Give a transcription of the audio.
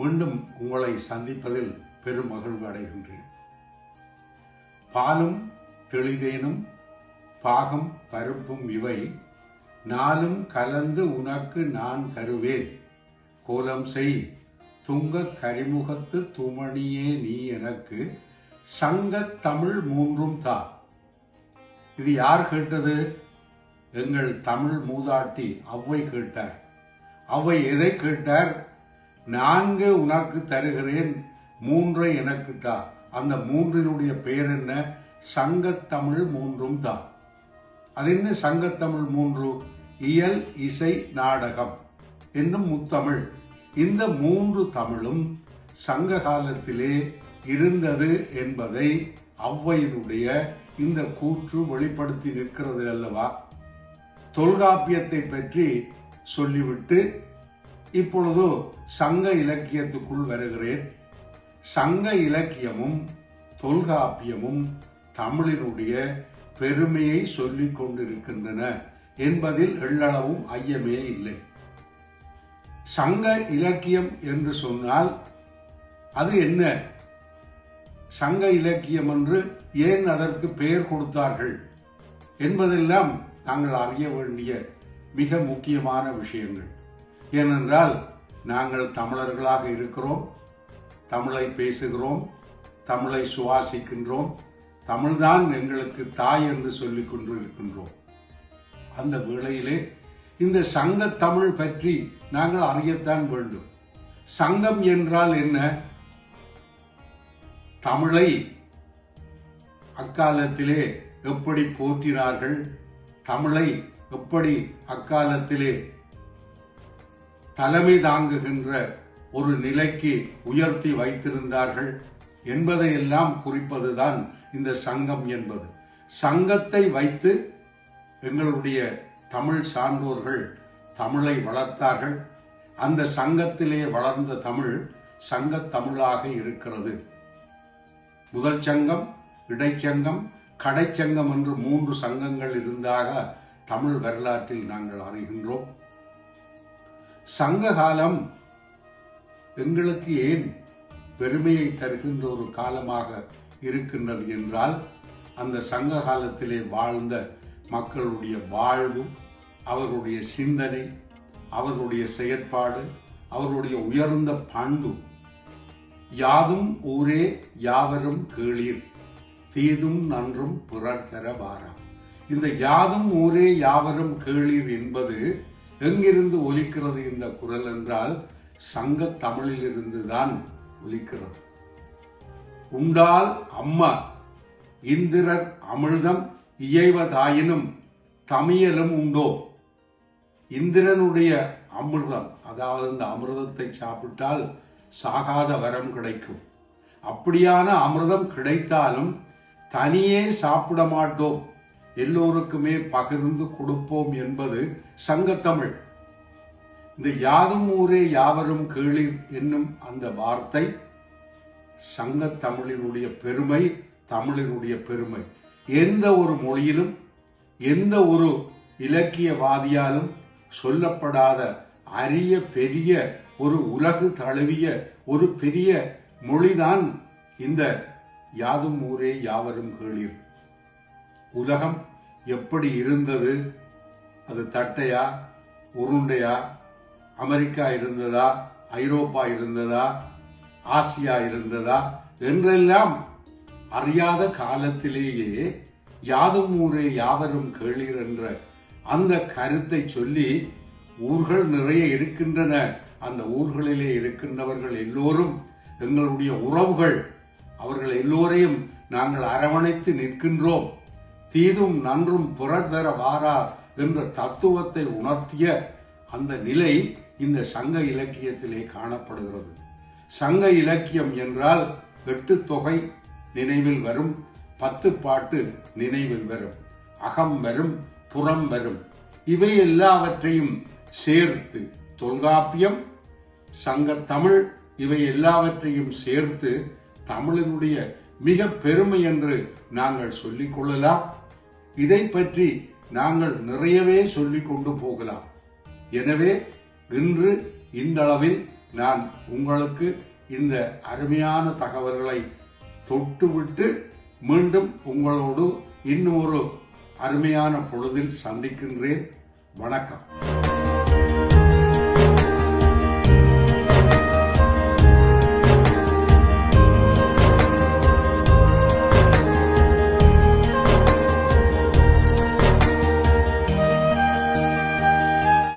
மீண்டும் உங்களை சந்திப்பதில் பெரும் மகிழ்வு அடைகின்றேன். பாலும் தெளிதேனும் பாகம் பருப்பும் இவை நாளும் கலந்து உனக்கு நான் தருவேன். கோலம் செய் துங்கக் கரிமுகத்து தூமணியே நீ எனக்கு சங்கத் தமிழ் மூன்றும் தா. இது யார் கேட்டது? எங்கள் தமிழ் மூதாட்டி ஔவை கேட்டார். ஔவை எதை கேட்டார்? 4 உனக்கு தருகிறேன், 3 எனக்கு தா. அந்த 3னுடைய பெயர் என்ன? சங்கத்தமிழ் மூன்றும் தா. அது என்ன சங்கத்தமிழ் 3? இயல், இசை, நாடகம் என்னும் முத்தமிழ். இந்த 3 தமிழும் சங்க காலத்திலே இருந்தது என்பதை ஔவையினுடைய இந்த கூற்று வெளிப்படுத்தி நிற்கிறது அல்லவா? தொல்காப்பியத்தை பற்றி சொல்லிவிட்டு இப்பொழுது சங்க இலக்கியத்துக்குள் வருகிறேன். சங்க இலக்கியமும் தொல்காப்பியமும் தமிழினுடைய பெருமையை சொல்லிக் கொண்டிருக்கின்றன என்பதில் எள்ளளவும் ஐயமே இல்லை. சங்க இலக்கியம் என்று சொன்னால் அது என்ன? சங்க இலக்கியம் என்று ஏன் அதற்கு பெயர் கொடுத்தார்கள் என்பதெல்லாம் நாங்கள் அறிய வேண்டிய மிக முக்கியமான விஷயங்கள். ஏனென்றால் நாங்கள் தமிழர்களாக இருக்கிறோம், தமிழை பேசுகிறோம், தமிழை சுவாசிக்கின்றோம், தமிழ்தான் எங்களுக்கு தாய் என்று சொல்லிக் கொண்டிருக்கின்றோம். அந்த வேளையிலே இந்த சங்க தமிழ் பற்றி நாங்கள் அறியத்தான் வேண்டும். சங்கம் என்றால் என்ன? தமிழை அக்காலத்திலே எப்படி போற்றினார்கள், தமிழை எப்படி அக்காலத்திலே தலைமை தாங்குகின்ற ஒரு நிலைக்கு உயர்த்தி வைத்திருந்தார்கள் என்பதையெல்லாம் குறிப்பதுதான் இந்த சங்கம் என்பது. சங்கத்தை வைத்து எங்களுடைய தமிழ் சான்றோர்கள் தமிழை வளர்த்தார்கள். அந்த சங்கத்திலே வளர்ந்த தமிழ் சங்கத் தமிழாக இருக்கிறது. முதல் சங்கம், இடைச்சங்கம், கடைச்சங்கம் என்று 3 சங்கங்கள் இருந்தாக தமிழ் வரலாற்றில் நாங்கள் அறிகின்றோம். சங்க காலம் எங்களுக்கு ஏன் பெருமையை தருகின்ற ஒரு காலமாக இருக்கின்றது என்றால், அந்த சங்க காலத்திலே வாழ்ந்த மக்களுடைய வாழ்வு, அவர்களுடைய சிந்தனை, அவர்களுடைய செயற்பாடு, அவர்களுடைய உயர்ந்த பண்பு. யாதும் ஊரே யாவரும் கேளீர், தீதும் நன்றும் பிறர் தர வாரா. இந்த யாதும் ஊரே யாவரும் கேளீர் என்பது எங்கிருந்து ஒலிக்கிறது இந்த குரல் என்றால் சங்க தமிழில் இருந்துதான் ஒலிக்கிறது. உண்டால் அம்மா இந்திரர் அமிழ்தம் இயைவதாயினும் தமியலும் உண்டோ. இந்திரனுடைய அமிர்தம், அதாவது இந்த அமிர்தத்தை சாப்பிட்டால் சாகாத வரம் கிடைக்கும். அப்படியான அமிர்தம் கிடைத்தாலும் தனியே சாப்பிட மாட்டோம், எல்லோருக்குமே பகிர்ந்து கொடுப்போம் என்பது சங்கத்தமிழ். இந்த யாதும் ஊரே யாவரும் கேளீர் என்னும் அந்த வார்த்தை சங்கத்தமிழினுடைய பெருமை, தமிழினுடைய பெருமை. எந்த ஒரு மொழியிலும் எந்த ஒரு இலக்கியவாதியாலும் சொல்லப்படாத அரிய பெரிய ஒரு உலகு தழுவிய ஒரு பெரிய மொழிதான் இந்த யாதும் ஊரே யாவரும் கேளீர். உலகம் எப்படி இருந்தது? அது தட்டையா, உருண்டையா? அமெரிக்கா இருந்ததா, ஐரோப்பா இருந்ததா, ஆசியா இருந்ததா என்றெல்லாம் அறியாத காலத்திலேயே யாதும் ஊரே யாவரும் கேளீர் என்ற அந்த கருத்தை சொல்லி ஊர்கள் நிறைய இருக்கின்றன. அந்த ஊர்களிலே இருக்கின்றவர்கள் எல்லோரும் எங்களுடைய உறவுகள், அவர்கள் எல்லோரையும் நாங்கள் அரவணைத்து நிற்கின்றோம், தீதும் நன்றும் பிறர் தர வாரா என்ற தத்துவத்தை உணர்த்திய அந்த நிலை இந்த சங்க இலக்கியத்திலே காணப்படுகிறது. சங்க இலக்கியம் என்றால் 8 தொகை நினைவில் வரும், 10 பாட்டு நினைவில் வரும், அகம் வரும், புறம் வரும். இவை எல்லாவற்றையும் சேர்த்து தொல்காப்பியம், சங்கத்தமிழ் இவை எல்லாவற்றையும் சேர்த்து தமிழினுடைய மிக பெருமை என்று நாங்கள் சொல்லிக் கொள்ளலாம். இதை பற்றி நாங்கள் நிறையவே சொல்லிக் கொண்டு போகலாம். எனவே இன்று இந்த அளவில் நான் உங்களுக்கு இந்த அருமையான தகவல்களை தொட்டுவிட்டு மீண்டும் உங்களோடு இன்னொரு அருமையான பொழுதில் சந்திக்கின்றேன். வணக்கம்.